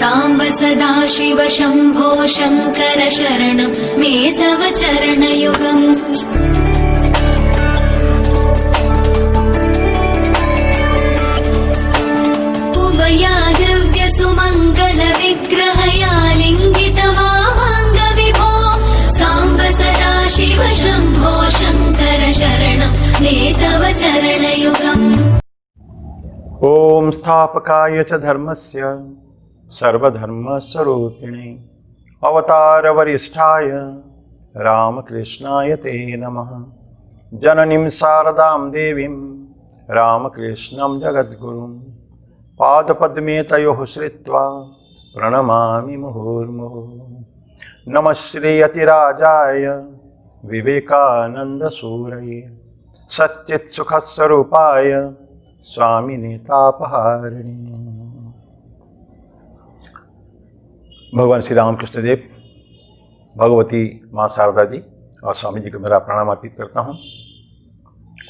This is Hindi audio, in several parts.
साम्ब सदा शिव शम्भो शङ्कर शरणं मे तव चरणयुगम्। उभया दिव्य सुमङ्गल विग्रहया लिङ्गित वामाङ्ग विभो साम्ब सदा शिव शम्भो शङ्कर शरणं मे तव चरणयुगम्। ओम स्थापकाय च धर्मस्य सर्वधर्मस्वरूपिणे अवतार वरिष्ठाय रामकृष्णाय ते नमः। जननीं शारदां देवीं रामकृष्णं जगद्गुरुं पादपद्मे तयोः श्रित्वा प्रणमामि मुहुर्मुहुः। नमः श्रीयतिराजाय विवेकानन्दसूरये सच्चित्सुखस्वरूपाय स्वामिने तापहारिणे। भगवान श्री रामकृष्ण देव, भगवती माँ शारदा जी और स्वामी जी को मेरा प्रणाम अर्पित करता हूँ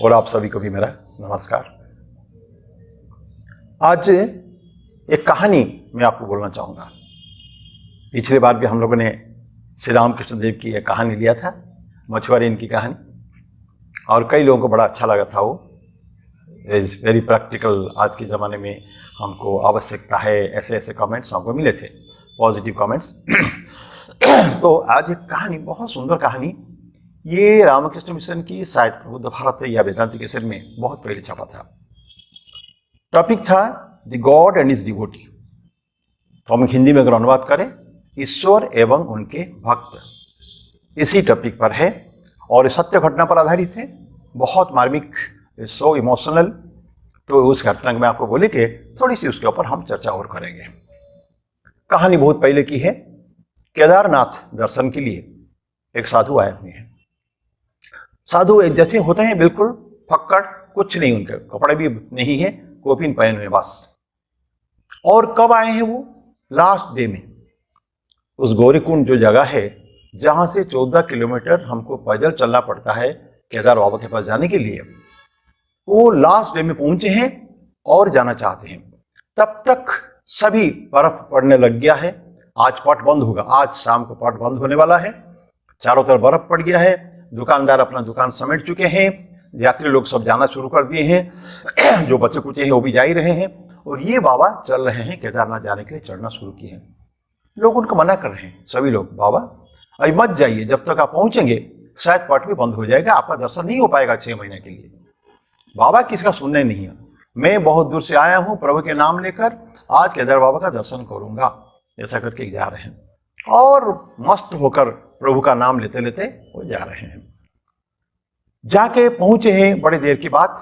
और आप सभी को भी मेरा नमस्कार। आज एक कहानी मैं आपको बोलना चाहूँगा। पिछले बार भी हम लोगों ने श्री रामकृष्ण देव की एक कहानी लिया था, मछुआरे इनकी कहानी, और कई लोगों को बड़ा अच्छा लगा था। वो इज़ वेरी प्रैक्टिकल, आज के ज़माने में हमको आवश्यकता है, ऐसे ऐसे कमेंट्स हमको मिले थे, पॉजिटिव कमेंट्स। तो आज एक कहानी, बहुत सुंदर कहानी, ये रामकृष्ण मिशन की शायद प्रबुद्ध भारत या वेदांत केसर में बहुत पहले छपा था। टॉपिक था the God and his devotee. तो हम हिंदी में अगर अनुवाद करें, ईश्वर एवं उनके भक्त, इसी टॉपिक पर है और सत्य घटना पर आधारित है। बहुत मार्मिक, सो इमोशनल। तो उस घटना में आपको बोले कि थोड़ी सी उसके ऊपर हम चर्चा और करेंगे। कहानी बहुत पहले की है। केदारनाथ दर्शन के लिए एक साधु आए हुए हैं। साधु एक जैसे होते हैं, बिल्कुल फक्कड़, कुछ नहीं, उनके कपड़े भी नहीं है, कोपिन पहने हुए बस। और कब आए हैं वो? लास्ट डे में। उस गौरीकुंड जो जगह है जहाँ से 14 किलोमीटर हमको पैदल चलना पड़ता है केदार बाबा के पास जाने के लिए, वो लास्ट डे में पहुंचे हैं और जाना चाहते हैं। तब तक सभी बर्फ पड़ने लग गया है। आज पट बंद होगा, आज शाम को पट बंद होने वाला है। चारों तरफ बर्फ पड़ गया है। दुकानदार अपना दुकान समेट चुके हैं। यात्री लोग सब जाना शुरू कर दिए हैं। जो बच्चे कुचे हैं वो भी जा ही रहे हैं। और ये बाबा चल रहे हैं केदारनाथ जाने के लिए, चढ़ना शुरू किए हैं। लोग उनको मना कर रहे हैं, सभी लोग, बाबा अभी मत जाइए, जब तक आप पहुंचेंगे शायद पट भी बंद हो जाएगा, आपका दर्शन नहीं हो पाएगा 6 महीने के लिए। बाबा किसका सुनने नहीं है। मैं बहुत दूर से आया हूं प्रभु के नाम लेकर, आज केदार बाबा का दर्शन करूंगा, ऐसा करके जा रहे हैं। और मस्त होकर प्रभु का नाम लेते लेते वो जा रहे हैं। जाके पहुंचे हैं बड़े देर के बाद,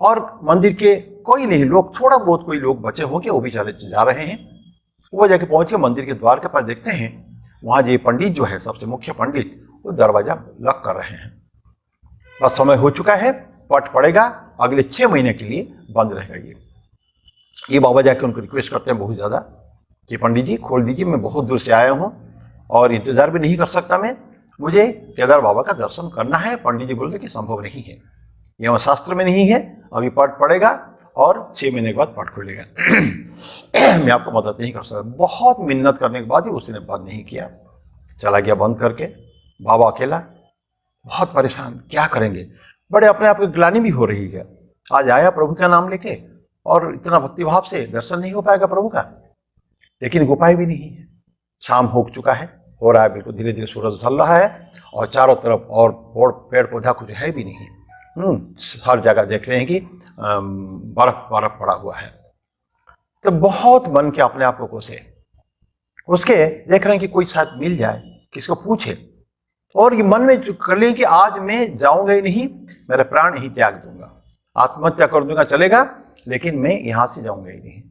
और मंदिर के कोई नहीं, लोग थोड़ा बहुत कोई लोग बचे होंगे, वो भी चले जा रहे हैं। वो जाके पहुंच के मंदिर के द्वार के पास देखते हैं, वहां जो पंडित जो है, सबसे मुख्य पंडित, वो दरवाजा लॉक कर रहे हैं। बस समय हो चुका है, पट पड़ेगा, अगले 6 महीने के लिए बंद रहेगा ये बाबा जाके उनको रिक्वेस्ट करते हैं बहुत ज़्यादा कि पंडित जी खोल दीजिए, मैं बहुत दूर से आया हूँ और इंतज़ार भी नहीं कर सकता मैं, मुझे केदार बाबा का दर्शन करना है। पंडित जी बोलते कि संभव नहीं है, यह शास्त्र में नहीं है, अभी पट पड़ेगा और 6 महीने के बाद पट खुलेगा। मैं आपको मदद नहीं कर सकता। बहुत मिन्नत करने के बाद ही उसने बंद नहीं किया, चला गया बंद करके। बाबा अकेला, बहुत परेशान, क्या करेंगे, बड़े अपने आप को ग्लानि भी हो रही है। आज आया प्रभु का नाम लेके और इतना भक्तिभाव से दर्शन नहीं हो पाएगा प्रभु का, लेकिन उपाय भी नहीं है। शाम हो चुका है, हो रहा है, बिल्कुल धीरे धीरे सूरज ढल रहा है और चारों तरफ और पेड़ पौधा कुछ है भी नहीं। हर जगह देख रहे हैं कि बर्फ पड़ा हुआ है। तो बहुत मन के अपने आप को कोसे, उसके देख रहे हैं कि कोई शायद मिल जाए, किसको पूछे, और ये मन में कर लें कि आज मैं जाऊंगा ही नहीं, मेरा प्राण ही त्याग दूंगा, आत्महत्या कर दूंगा चलेगा, लेकिन मैं यहां से जाऊंगा ही नहीं।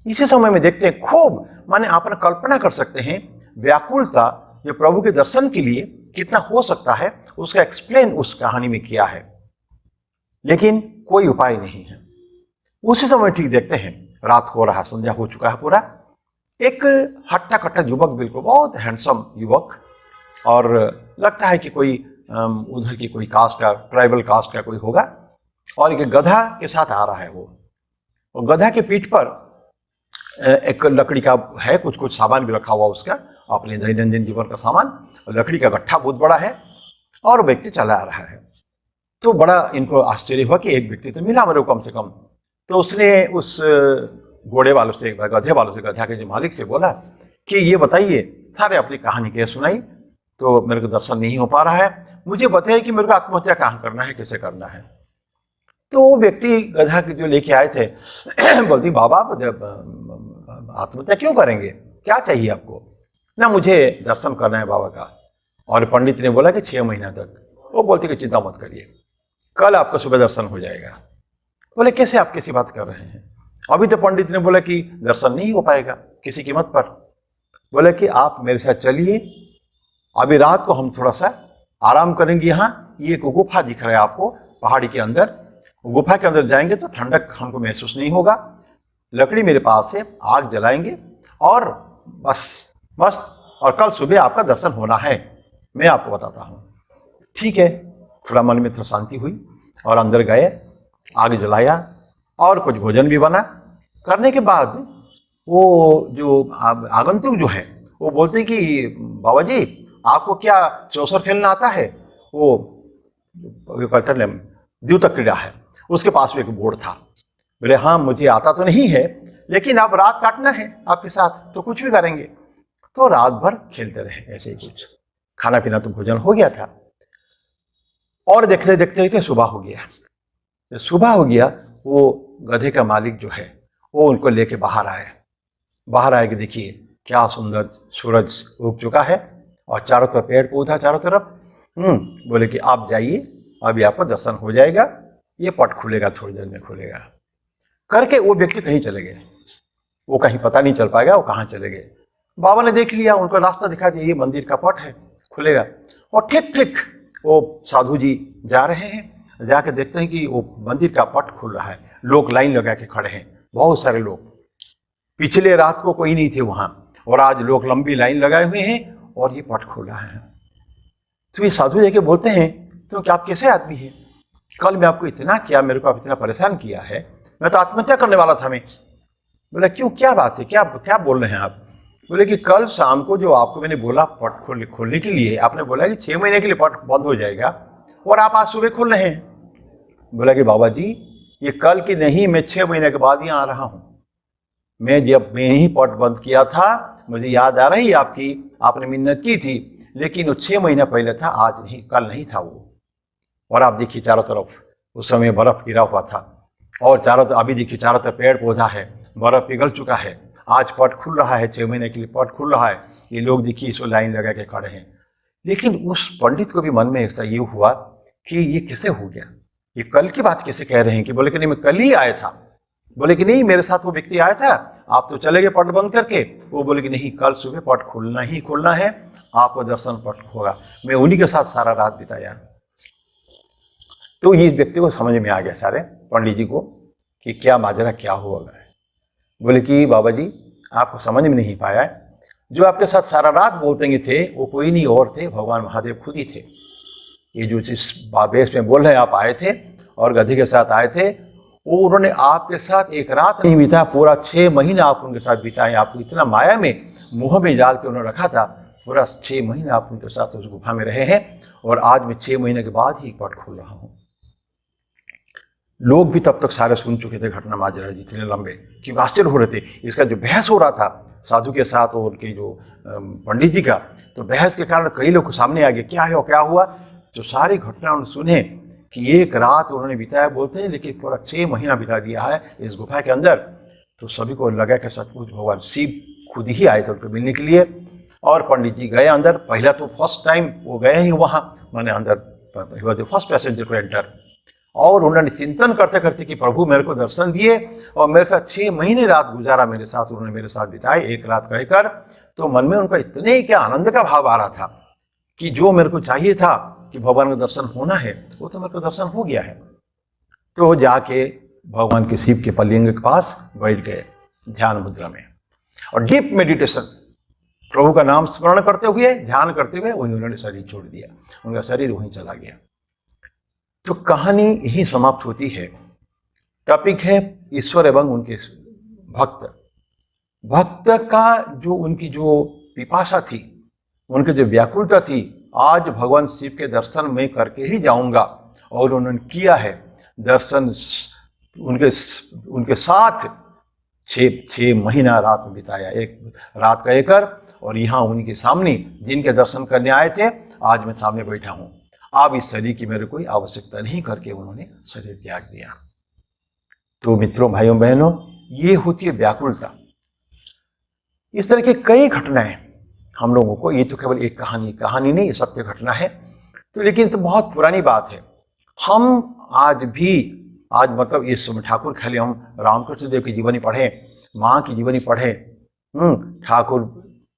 इसी समय में देखते हैं खूब, माने आप कल्पना कर सकते हैं व्याकुलता जो प्रभु के दर्शन के लिए कितना हो सकता है, उसका एक्सप्लेन उस कहानी में किया है, लेकिन कोई उपाय नहीं है। उसी समय ठीक देखते हैं, रात हो रहा, संध्या हो चुका है पूरा। एक हट्टा कट्टा युवक, बिल्कुल बहुत हैंडसम युवक, और लगता है कि कोई उधर की कोई कास्ट का, ट्राइबल कास्ट का कोई होगा, और एक गधा के साथ आ रहा है वो। और गधा के पीठ पर एक लकड़ी का है, कुछ कुछ सामान भी रखा हुआ उसका, अपने दैनंदिन जीवन का सामान, लकड़ी का गट्ठा बहुत बड़ा है और व्यक्ति चला आ रहा है। तो बड़ा इनको आश्चर्य हुआ कि एक व्यक्ति तो मिला मेरे को कम से कम। तो उसने उस घोड़े वालों से, गधे वालों से, गधा के जो मालिक से बोला कि ये बताइए, सारे अपनी कहानी क्या सुनाई, तो मेरे को दर्शन नहीं हो पा रहा है, मुझे बताइए कि मेरे को आत्महत्या कहाँ करना है, कैसे करना है। तो वो व्यक्ति गधा के जो लेके आए थे बोलती, बाबा आत्महत्या क्यों करेंगे, क्या चाहिए आपको? ना मुझे दर्शन करना है बाबा का। और पंडित ने बोला कि 6 महीना तक। वो बोलती कि चिंता मत करिए, कल आपका सुबह दर्शन हो जाएगा। बोले कैसे, आप कैसी बात कर रहे हैं? अभी तो पंडित ने बोला कि दर्शन नहीं हो पाएगा किसी कीमत पर। बोले कि आप मेरे साथ चलिए, अभी रात को हम थोड़ा सा आराम करेंगे। यहाँ ये एक गुफा दिख रहा है आपको पहाड़ी के अंदर, गुफा के अंदर जाएंगे तो ठंडक हमको महसूस नहीं होगा, लकड़ी मेरे पास है, आग जलाएंगे और बस मस्त, और कल सुबह आपका दर्शन होना है, मैं आपको बताता हूँ। ठीक है, थोड़ा मन में थोड़ा शांति हुई और अंदर गए, आग जलाया और कुछ भोजन भी बना। करने के बाद वो जो आगंतुक जो है वो बोलते कि बाबा जी आपको क्या चौसर खेलना आता है? वो करते द्यूतक क्रीड़ा है, उसके पास भी एक बोर्ड था। बोले हाँ मुझे आता तो नहीं है, लेकिन अब रात काटना है आपके साथ तो कुछ भी करेंगे। तो रात भर खेलते रहे ऐसे ही, कुछ खाना पीना तो भोजन हो गया था। और देखते देखते सुबह हो गया। जब सुबह हो गया, वो गधे का मालिक जो है वो उनको लेके बाहर आए कि देखिए क्या सुंदर सूरज उग चुका है और चारों तरफ पेड़ पौधा चारों तरफ। बोले कि आप जाइए, अभी आपको दर्शन हो जाएगा, ये पट खुलेगा, थोड़ी देर में खुलेगा। करके वो व्यक्ति कहीं चले गए, वो कहीं पता नहीं चल पाएगा वो कहाँ चले गए। बाबा ने देख लिया, उनको रास्ता दिखा दिया, ये मंदिर का पट है, खुलेगा। और ठीक वो साधु जी जा रहे हैं, जाके देखते हैं कि वो मंदिर का पट खुल रहा है, लोग लाइन लगा के खड़े हैं, बहुत सारे लोग। पिछले रात को कोई नहीं थे वहाँ और आज लोग लंबी लाइन लगाए हुए हैं और ये पट खुल रहा है। तो ये साधु जी के बोलते हैं, तो क्या आप कैसे आदमी हैं? कल मैं आपको इतना किया, मेरे को आप इतना परेशान किया है, मैं तो आत्महत्या करने वाला था मैं। बोला क्यों, क्या बात है, क्या क्या बोल रहे हैं आप? बोले कि कल शाम को जो आपको मैंने बोला पट खोलने के लिए, आपने बोला कि 6 महीने के लिए पट बंद हो जाएगा और आप आज सुबह खोल रहे हैं। बोला कि बाबा जी ये कल की नहीं, मैं 6 महीने के बाद यहाँ आ रहा हूँ। जब मैंने ही पट बंद किया था, मुझे याद आ रही आपकी, आपने मिन्नत की थी, लेकिन वो 6 महीना पहले था, आज नहीं, कल नहीं था वो। और आप देखिए चारों तरफ उस समय बर्फ गिरा हुआ था और चारों तरफ, अभी देखिए चारों तरफ पेड़ पौधा है, बर्फ पिघल चुका है, आज पट खुल रहा है, 6 महीने के लिए पट खुल रहा है। ये लोग देखिए इसको लाइन लगा के खड़े हैं। लेकिन उस पंडित को भी मन में ऐसा ये हुआ कि ये कैसे हो गया, ये कल की बात कैसे कह रहे हैं? कि बोले कि नहीं मैं कल ही आया था। बोले कि नहीं मेरे साथ वो व्यक्ति आया था, आप तो चले गए पट बंद करके। वो बोले कि नहीं कल सुबह पट खुलना ही खुलना है, आपको दर्शन पट होगा। मैं उन्हीं के साथ सारा रात बिताया। तो इस व्यक्ति को समझ में आ गया, सारे पंडित जी को, कि क्या माजरा क्या हुआ है। बोले कि बाबा जी आपको समझ में नहीं पाया, जो आपके साथ सारा रात बोलते थे वो कोई नहीं और थे, भगवान महादेव खुद ही थे। ये जो जिस बाबेश में बोल रहे हैं आप आए थे और गधे के साथ आए थे, वो उन्होंने आपके साथ एक रात नहीं बिताया, पूरा 6 महीना आप उनके साथ बिताए। आपको इतना माया में मुँह में डाल के उन्होंने रखा था, पूरा 6 महीना आप उनके साथ उस गुफा में रहे हैं और आज मैं 6 महीने के बाद ही पट खोल रहा हूँ। लोग भी तब तक सारे सुन चुके थे घटना माजरा जितने लंबे, क्योंकि आश्चर्य हो रहे थे। इसका जो बहस हो रहा था साधु के साथ और उनके जो पंडित जी का, तो बहस के कारण कई लोग सामने आ गए, क्या है और क्या हुआ। जो सारी घटना उन्होंने सुने कि एक रात उन्होंने बिताया बोलते हैं, लेकिन पूरा 6 महीना बिता दिया है इस गुफा के अंदर। तो सभी को लगा कि सचमुच भगवान शिव खुद ही आए थे उनको मिलने के लिए। और पंडित जी गए अंदर, पहला तो फर्स्ट टाइम वो गए ही वहाँ, मैंने अंदर फर्स्ट पैसेंजर को एंटर। और उन्होंने चिंतन करते करते कि प्रभु मेरे को दर्शन दिए और मेरे साथ 6 महीने रात गुजारा मेरे साथ, उन्होंने मेरे साथ बिताए एक रात कहकर। तो मन में उनका इतने क्या आनंद का भाव आ रहा था कि जो मेरे को चाहिए था कि भगवान का दर्शन होना है, वो तो मेरे को दर्शन हो गया है। तो जाके भगवान के शिव के पलिंग के पास बैठ गए ध्यान मुद्रा में और डीप मेडिटेशन, प्रभु का नाम स्मरण करते हुए, ध्यान करते हुए वहीं उन्होंने शरीर छोड़ दिया, उनका शरीर वहीं चला गया। तो कहानी यही समाप्त होती है। टॉपिक है ईश्वर एवं उनके भक्त। भक्त का जो उनकी जो पिपासा थी, उनकी जो व्याकुलता थी, आज भगवान शिव के दर्शन मैं करके ही जाऊंगा, और उन्होंने किया है दर्शन। उनके साथ छः महीना रात में बिताया, एक रात का एकर, और यहाँ उन्हीं के सामने जिनके दर्शन करने आए थे आज मैं सामने बैठा हूँ। अब इस शरीर की मेरे कोई आवश्यकता नहीं करके उन्होंने शरीर त्याग दिया। तो मित्रों, भाइयों बहनों, ये होती है व्याकुलता। इस तरह की कई घटनाएं हम लोगों को, ये तो केवल एक कहानी नहीं, ये सत्य घटना है। तो लेकिन तो बहुत पुरानी बात है। हम आज मतलब इस समय ठाकुर खाली हम रामकृष्ण देव की जीवनी पढ़े, माँ की जीवनी पढ़े, ठाकुर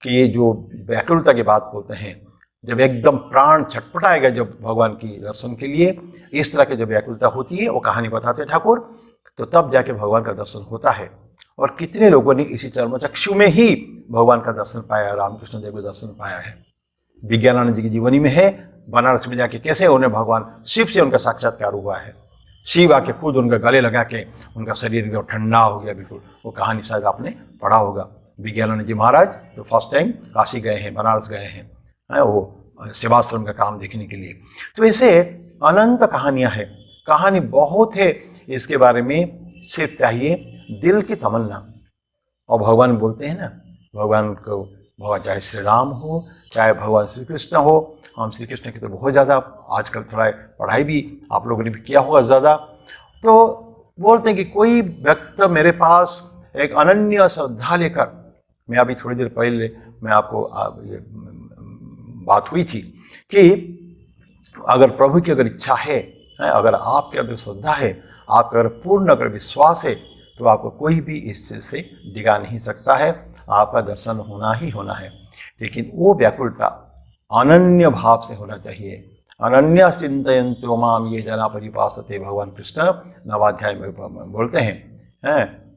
की जो व्याकुलता की बात बोलते हैं, जब एकदम प्राण छटपटाएगा जब भगवान की दर्शन के लिए, इस तरह की जब व्याकुलता होती है, वो कहानी बताते हैं ठाकुर, तो तब जाके भगवान का दर्शन होता है। और कितने लोगों ने इसी चर्मचक्षु में ही भगवान का दर्शन पाया, रामकृष्ण देव का दर्शन पाया है। विज्ञानानंद जी की जीवनी में है, बनारस में जाके कैसे उन्हें भगवान शिव से उनका साक्षात्कार हुआ है। शिव आके खुद उनका गले लगा के उनका शरीर एकदम ठंडा हो गया बिल्कुल। वो कहानी शायद आपने पढ़ा होगा। विज्ञानानंद जी महाराज तो फर्स्ट टाइम काशी गए हैं, बनारस गए हैं, वो सेवाश्रम का काम देखने के लिए। तो ऐसे अनंत कहानियाँ हैं, कहानी बहुत है। इसके बारे में सिर्फ चाहिए दिल की तमन्ना। और भगवान बोलते हैं ना, भगवान चाहे श्री राम हो, चाहे भगवान श्री कृष्ण हो, हम श्री कृष्ण की तो बहुत ज़्यादा आजकल थोड़ा पढ़ाई भी आप लोगों ने भी किया होगा ज़्यादा। तो बोलते हैं कि कोई व्यक्ति मेरे पास एक अनन्य श्रद्धा लेकर, मैं अभी थोड़ी देर पहले मैं आपको बात हुई थी कि अगर प्रभु की अगर इच्छा है, अगर आपके अंदर श्रद्धा है, आपका अगर पूर्ण अगर विश्वास है, तो आपको कोई भी इस चीज़ से डिगा नहीं सकता है, आपका दर्शन होना ही होना है। लेकिन वो व्याकुलता अनन्य भाव से होना चाहिए। अनन्य चिंतयन्तो माम ये जना परिपासते, भगवान कृष्ण नवाध्याय में बोलते हैं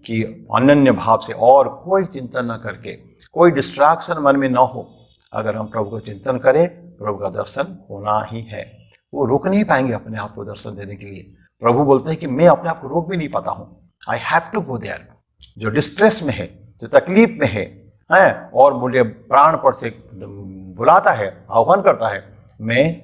कि अनन्य भाव से, और कोई चिंतन न करके, कोई डिस्ट्रैक्शन मन में न हो। अगर हम प्रभु को चिंतन करें, प्रभु का दर्शन होना ही है। वो रोक नहीं पाएंगे अपने आप को दर्शन देने के लिए। प्रभु बोलते हैं कि मैं अपने आप को रोक भी नहीं पाता हूँ, I have to go there. जो डिस्ट्रेस में है, जो तकलीफ में है, और मुझे प्राण पर से बुलाता है, आह्वान करता है, मैं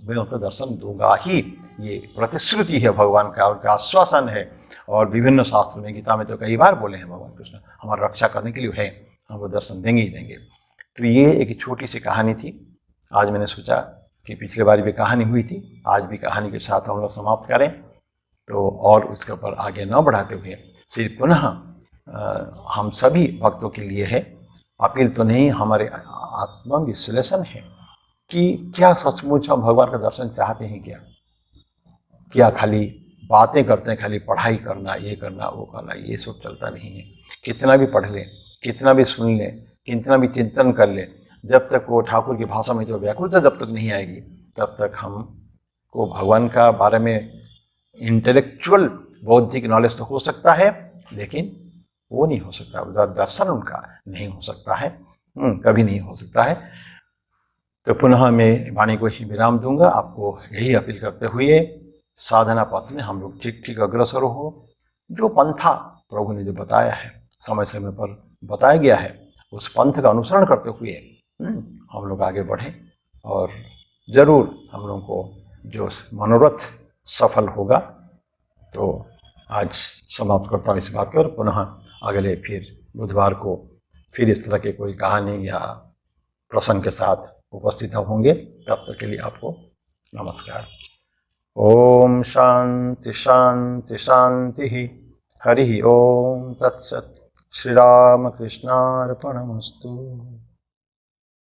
उनको दर्शन दूंगा ही। ये प्रतिश्रुति है भगवान का, उनका आश्वासन है। और विभिन्न शास्त्र में, गीता में तो कई बार बोले हैं भगवान कृष्ण हमारी रक्षा करने के लिए है, हमको दर्शन देंगे ही देंगे। तो ये एक छोटी सी कहानी थी। आज मैंने सोचा कि पिछले बार भी कहानी हुई थी, आज भी कहानी के साथ हम लोग समाप्त करें। तो और उसके ऊपर आगे न बढ़ाते हुए सिर्फ पुनः हम सभी भक्तों के लिए है, अपील तो नहीं, हमारे आत्मविश्लेषण है कि क्या सचमुच हम भगवान का दर्शन चाहते हैं क्या खाली बातें करते हैं, खाली पढ़ाई करना, ये करना, वो करना, ये सब चलता नहीं है। कितना भी पढ़ लें, कितना भी सुन लें, कितना भी चिंतन कर लें, जब तक वो ठाकुर की भाषा में जो व्याकुलता जब तक नहीं आएगी, तब तक हमको भगवान का बारे में इंटेलेक्चुअल बौद्धिक नॉलेज तो हो सकता है, लेकिन वो नहीं हो सकता, दर्शन उनका नहीं हो सकता है, कभी नहीं हो सकता है। तो पुनः मैं वाणी को ही विराम दूंगा, आपको यही अपील करते हुए साधना पथ में हम लोग ठीक ठीक अग्रसर हो। जो पंथा प्रभु ने जो बताया है, समय समय पर बताया गया है, उस पंथ का अनुसरण करते हुए हम लोग आगे बढ़ें, और ज़रूर हम लोगों को जो मनोरथ सफल होगा। तो आज समाप्त करता हूँ इस बात को, और पुनः अगले फिर बुधवार को फिर इस तरह के कोई कहानी या प्रसंग के साथ उपस्थित होंगे। तब तक के लिए आपको नमस्कार। ओम शांति शांति शांति। हरि ओम तत्सत। श्री राम कृष्णार्पणमस्तु।